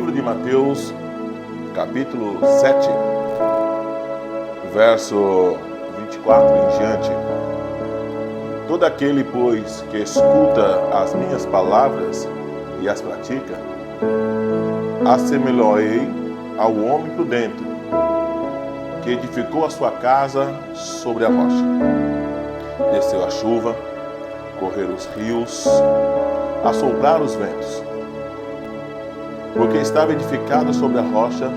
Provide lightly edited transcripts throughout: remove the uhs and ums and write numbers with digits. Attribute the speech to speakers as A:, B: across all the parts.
A: livro de Mateus, capítulo 7, verso 24 em diante. Todo aquele, pois, que escuta as minhas palavras e as pratica, assemelhou-ei ao homem prudente, que edificou a sua casa sobre a rocha. Desceu a chuva, correram os rios, assopraram os ventos. Porque estava edificada sobre a rocha,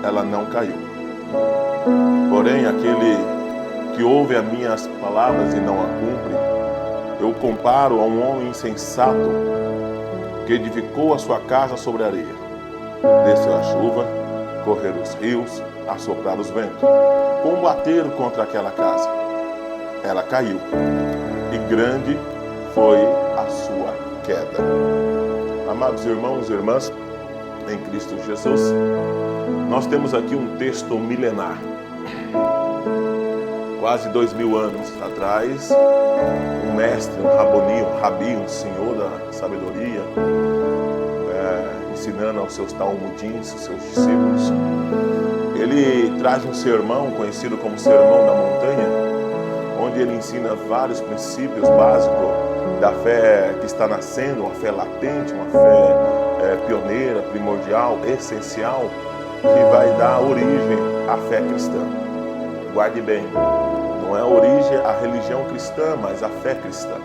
A: ela não caiu. Porém, aquele que ouve as minhas palavras e não a cumpre, eu comparo a um homem insensato que edificou a sua casa sobre a areia. Desceu a chuva, correram os rios, assopraram os ventos, combateram contra aquela casa. Ela caiu, e grande foi a sua queda. Amados irmãos e irmãs, em Cristo Jesus, nós temos aqui um texto milenar. Quase 2000 anos atrás, um mestre, um rabi, um senhor da sabedoria, ensinando aos seus talmudins, seus discípulos, ele traz um sermão conhecido como Sermão da Montanha, onde ele ensina vários princípios básicos da fé que está nascendo, uma fé latente, uma fé pioneira, primordial, essencial, que vai dar origem à fé cristã. Guarde bem, não é a origem à religião cristã, mas a fé cristã.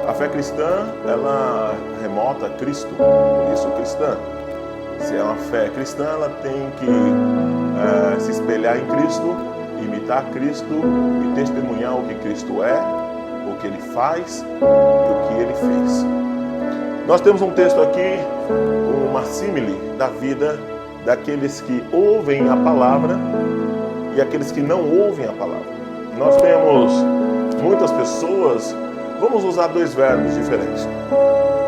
A: A fé cristã, ela remota a Cristo, por isso cristã. Se é uma fé cristã, ela tem que se espelhar em Cristo, imitar Cristo e testemunhar o que Cristo é, o que Ele faz e o que Ele fez. Nós temos um texto aqui, uma símile da vida daqueles que ouvem a palavra e aqueles que não ouvem a palavra. Nós temos muitas pessoas, vamos usar dois verbos diferentes.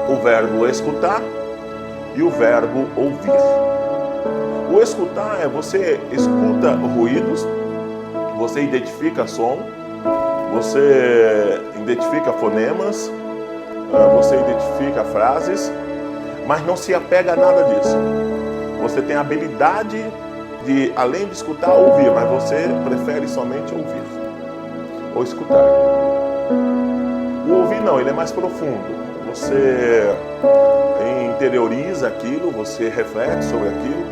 A: O verbo escutar e o verbo ouvir. O escutar é você escuta ruídos, você identifica som, você identifica fonemas, você identifica frases, mas não se apega a nada disso. Você tem a habilidade de, além de escutar, ouvir, mas você prefere somente ouvir ou escutar. O ouvir não, ele é mais profundo. Você interioriza aquilo, você reflete sobre aquilo,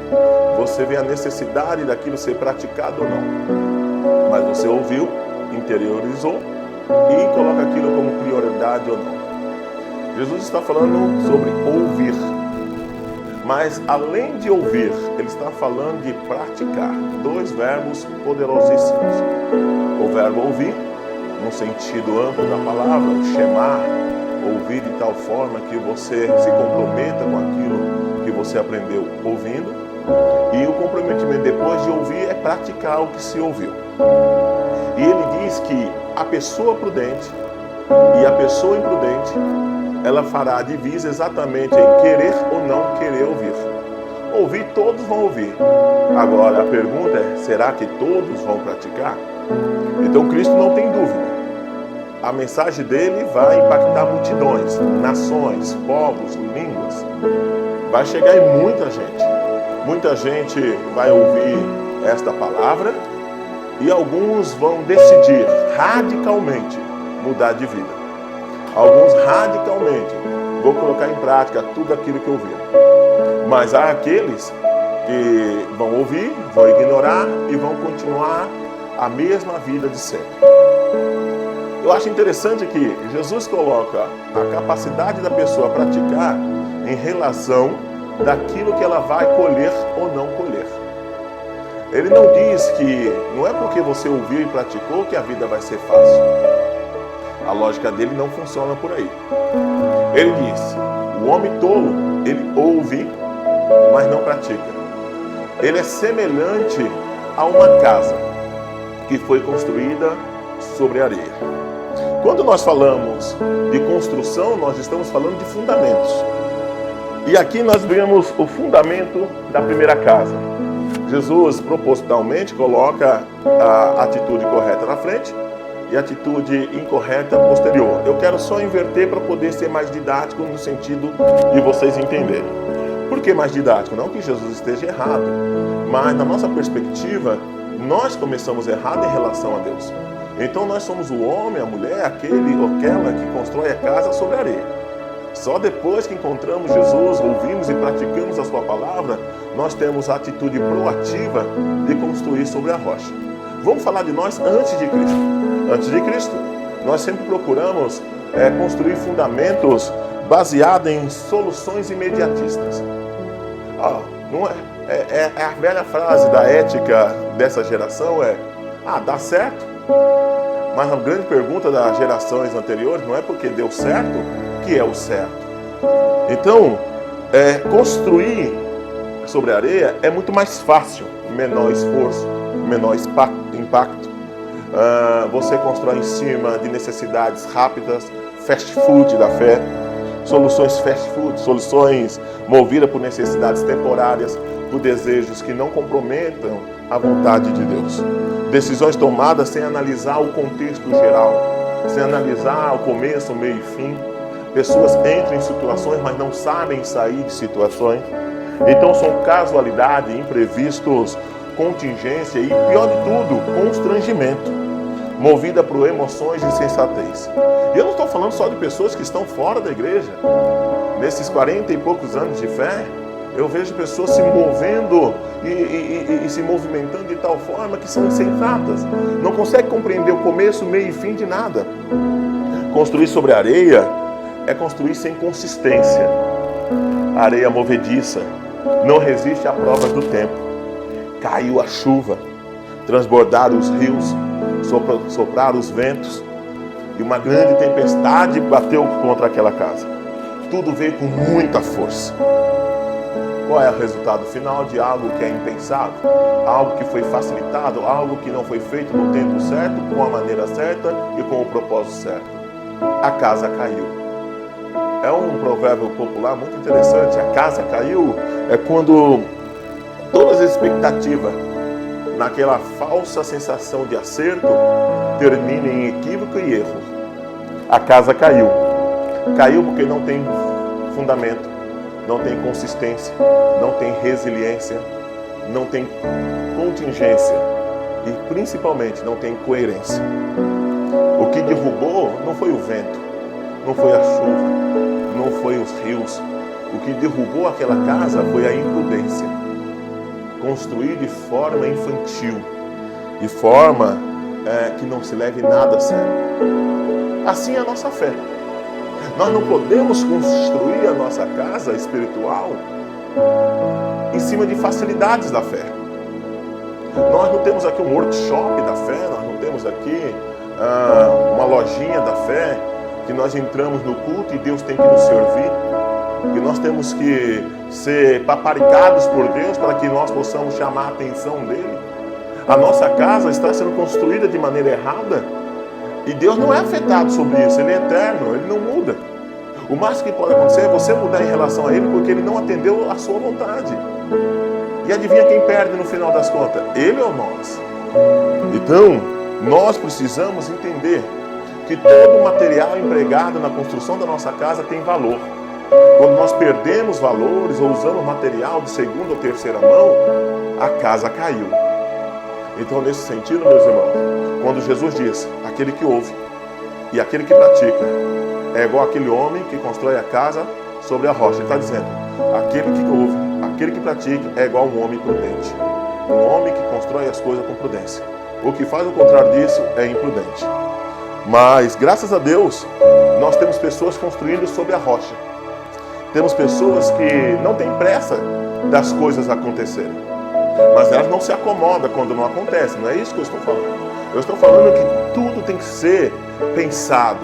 A: você vê a necessidade daquilo ser praticado ou não. Mas você ouviu, interiorizou e coloca aquilo como prioridade ou não. Jesus está falando sobre ouvir. Mas além de ouvir, ele está falando de praticar. Dois verbos poderosíssimos. O verbo ouvir, no sentido amplo da palavra, chamar, ouvir de tal forma que você se comprometa com aquilo que você aprendeu ouvindo. E o comprometimento depois de ouvir é praticar o que se ouviu. E ele diz que a pessoa prudente e a pessoa imprudente, ela fará a divisa exatamente em querer ou não querer ouvir. Ouvir, todos vão ouvir. Agora, a pergunta é, será que todos vão praticar? Então, Cristo não tem dúvida. A mensagem dele vai impactar multidões, nações, povos, línguas. Vai chegar em muita gente. Muita gente vai ouvir esta palavra e alguns vão decidir radicalmente mudar de vida. Alguns radicalmente vão colocar em prática tudo aquilo que ouviram. Mas há aqueles que vão ouvir, vão ignorar e vão continuar a mesma vida de sempre. Eu acho interessante que Jesus coloca a capacidade da pessoa praticar em relação daquilo que ela vai colher ou não colher. Ele não diz que não é porque você ouviu e praticou que a vida vai ser fácil. A lógica dele não funciona por aí. Ele diz, o homem tolo, ele ouve, mas não pratica. Ele é semelhante a uma casa que foi construída sobre areia. Quando nós falamos de construção, nós estamos falando de fundamentos. E aqui nós vemos o fundamento da primeira casa. Jesus propositalmente coloca a atitude correta na frente e atitude incorreta posterior. Eu quero só inverter para poder ser mais didático no sentido de vocês entenderem. Por que mais didático? Não que Jesus esteja errado, mas na nossa perspectiva, nós começamos errado em relação a Deus. Então nós somos o homem, a mulher, aquele ou aquela que constrói a casa sobre a areia. Só depois que encontramos Jesus, ouvimos e praticamos a sua palavra, nós temos a atitude proativa de construir sobre a rocha. Vamos falar de nós antes de Cristo. Antes de Cristo, nós sempre procuramos construir fundamentos baseados em soluções imediatistas. Não é a velha frase da ética dessa geração dá certo. Mas a grande pergunta das gerações anteriores não é porque deu certo que é o certo. Então, construir sobre a areia é muito mais fácil, menor esforço, menor impacto. Você constrói em cima de necessidades rápidas, fast food da fé, soluções fast food, soluções movidas por necessidades temporárias, por desejos que não comprometam a vontade de Deus. Decisões tomadas sem analisar o contexto geral, sem analisar o começo, o meio e fim. Pessoas entram em situações, mas não sabem sair de situações. Então são casualidade, imprevistos, contingência e, pior de tudo, constrangimento, movida por emoções de insensatez. E eu não estou falando só de pessoas que estão fora da igreja. Nesses 40 e poucos anos de fé, eu vejo pessoas se movendo e se movimentando de tal forma que são insensatas. Não conseguem compreender o começo, meio e fim de nada. Construir sobre areia é construir sem consistência. A areia movediça não resiste à prova do tempo. Caiu a chuva, transbordaram os rios, sopraram os ventos e uma grande tempestade bateu contra aquela casa. Tudo veio com muita força. Qual é o resultado final de algo que é impensável? Algo que foi facilitado, algo que não foi feito no tempo certo, com a maneira certa e com o propósito certo. A casa caiu. É um provérbio popular muito interessante. A casa caiu é quando todas as expectativas, naquela falsa sensação de acerto, terminam em equívoco e erro. A casa caiu. Caiu porque não tem fundamento, não tem consistência, não tem resiliência, não tem contingência e principalmente não tem coerência. O que derrubou não foi o vento, não foi a chuva, não foi os rios. O que derrubou aquela casa foi a imprudência. Construir de forma infantil, de forma que não se leve nada a sério. Assim é a nossa fé. Nós não podemos construir a nossa casa espiritual em cima de facilidades da fé. Nós não temos aqui um workshop da fé, nós não temos aqui uma lojinha da fé, que nós entramos no culto e Deus tem que nos servir, que nós temos que ser paparicados por Deus para que nós possamos chamar a atenção dele. A nossa casa está sendo construída de maneira errada e Deus não é afetado sobre isso, ele é eterno, ele não muda. O mais que pode acontecer é você mudar em relação a ele porque ele não atendeu a sua vontade. E adivinha quem perde no final das contas? Ele ou nós? Então, nós precisamos entender que todo o material empregado na construção da nossa casa tem valor. Quando nós perdemos valores ou usamos material de segunda ou terceira mão, a casa caiu. Então, nesse sentido, meus irmãos, quando Jesus diz, aquele que ouve e aquele que pratica, é igual aquele homem que constrói a casa sobre a rocha. Ele está dizendo, aquele que ouve, aquele que pratica, é igual um homem prudente. Um homem que constrói as coisas com prudência. O que faz o contrário disso é imprudente. Mas, graças a Deus, nós temos pessoas construindo sobre a rocha. Temos pessoas que não têm pressa das coisas acontecerem. Mas elas não se acomodam quando não acontece. Não é isso que eu estou falando. Eu estou falando que tudo tem que ser pensado,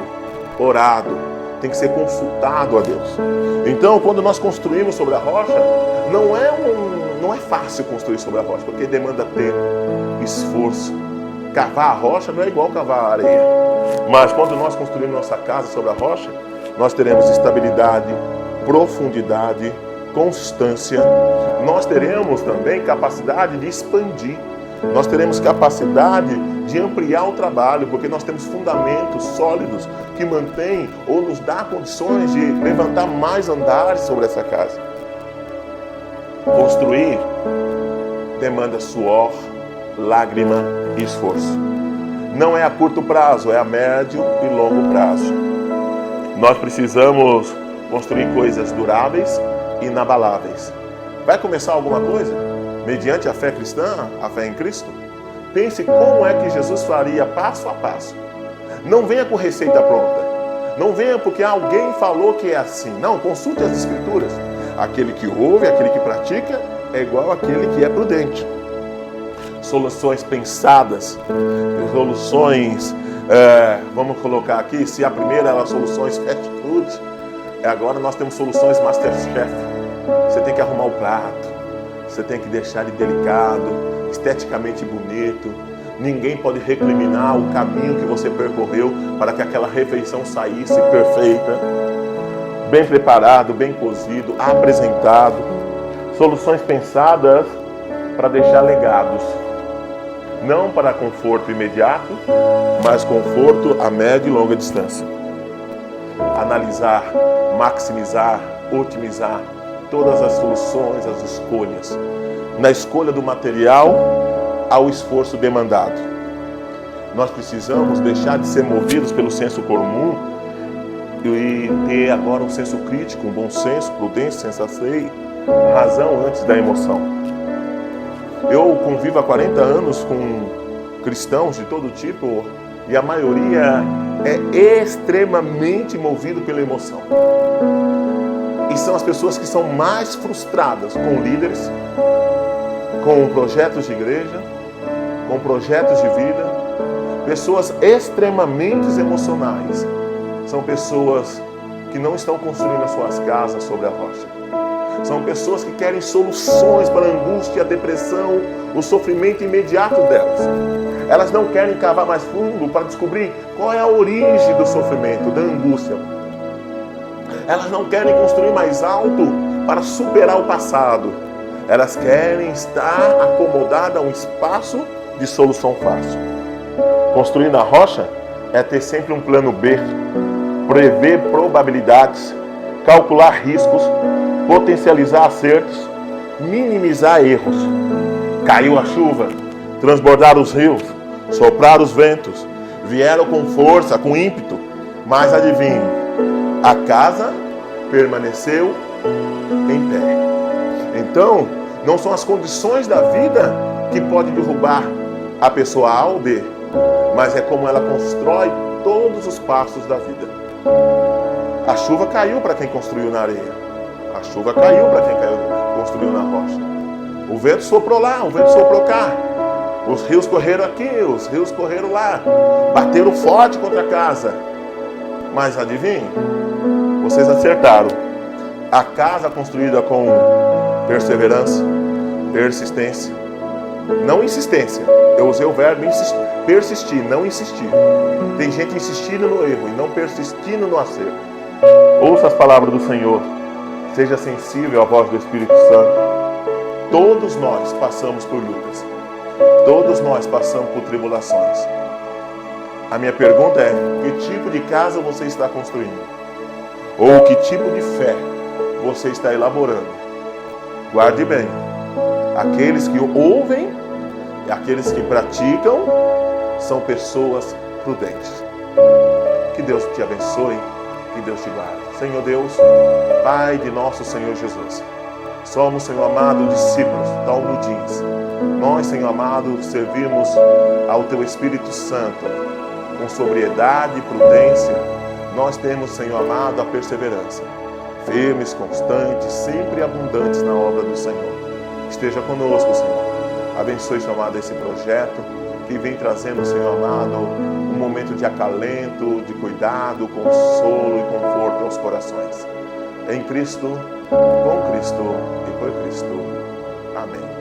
A: orado, tem que ser consultado a Deus. Então, quando nós construímos sobre a rocha, não é fácil construir sobre a rocha, porque demanda tempo, esforço. Cavar a rocha não é igual cavar a areia. Mas quando nós construímos nossa casa sobre a rocha, nós teremos estabilidade, profundidade, constância. Nós teremos também capacidade de expandir. Nós teremos capacidade de ampliar o trabalho, porque nós temos fundamentos sólidos que mantêm ou nos dá condições de levantar mais andares sobre essa casa. Construir demanda suor, lágrima e esforço. Não é a curto prazo, é a médio e longo prazo. Nós precisamos construir coisas duráveis e inabaláveis. Vai começar alguma coisa? Mediante a fé cristã, a fé em Cristo? Pense como é que Jesus faria passo a passo. Não venha com receita pronta. Não venha porque alguém falou que é assim. Não, consulte as Escrituras. Aquele que ouve, aquele que pratica, é igual àquele que é prudente. Soluções pensadas, soluções, vamos colocar aqui, se a primeira era soluções fast food, agora nós temos soluções Masterchef. Você tem que arrumar o prato, você tem que deixar ele delicado, esteticamente bonito. Ninguém pode recriminar o caminho que você percorreu para que aquela refeição saísse perfeita, bem preparado, bem cozido, apresentado. Soluções pensadas para deixar legados. Não para conforto imediato, mas conforto a média e longa distância. Analisar, maximizar, otimizar todas as soluções, as escolhas. Na escolha do material, ao esforço demandado. Nós precisamos deixar de ser movidos pelo senso comum e ter agora um senso crítico, um bom senso, prudência, sensatez, razão antes da emoção. Eu convivo há 40 anos com cristãos de todo tipo e a maioria é extremamente movido pela emoção. E são as pessoas que são mais frustradas com líderes, com projetos de igreja, com projetos de vida. Pessoas extremamente emocionais. São pessoas que não estão construindo as suas casas sobre a rocha. São pessoas que querem soluções para a angústia, a depressão, o sofrimento imediato delas. Elas não querem cavar mais fundo para descobrir qual é a origem do sofrimento, da angústia. Elas não querem construir mais alto para superar o passado. Elas querem estar acomodadas a um espaço de solução fácil. Construir na rocha é ter sempre um plano B, prever probabilidades, calcular riscos, potencializar acertos, minimizar erros. Caiu a chuva, transbordaram os rios, sopraram os ventos, vieram com força, com ímpeto, mas adivinhe, a casa permaneceu em pé. Então, não são as condições da vida que podem derrubar a pessoa A ou B, mas é como ela constrói todos os passos da vida. A chuva caiu para quem construiu na areia. A chuva caiu para quem construiu na rocha. O vento soprou lá, o vento soprou cá. Os rios correram aqui, os rios correram lá. Bateram forte contra a casa. Mas adivinhe, vocês acertaram. A casa construída com perseverança, persistência, não insistência. Eu usei o verbo persistir, não insistir. Tem gente insistindo no erro e não persistindo no acerto. Ouça as palavras do Senhor. Seja sensível à voz do Espírito Santo. Todos nós passamos por lutas. Todos nós passamos por tribulações. A minha pergunta é: que tipo de casa você está construindo? Ou que tipo de fé você está elaborando? Guarde bem. Aqueles que ouvem e aqueles que praticam são pessoas prudentes. Que Deus te abençoe. Que Deus te guarde. Senhor Deus, Pai de nosso Senhor Jesus, somos, Senhor amado, discípulos, talmudins. Nós, Senhor amado, servimos ao Teu Espírito Santo com sobriedade e prudência. Nós temos, Senhor amado, a perseverança. Firmes, constantes, sempre abundantes na obra do Senhor. Esteja conosco, Senhor. Abençoe, Senhor amado, esse projeto que vem trazendo, Senhor amado, um momento de acalento, de cuidado, consolo e conforto aos corações. Em Cristo, com Cristo e por Cristo. Amém.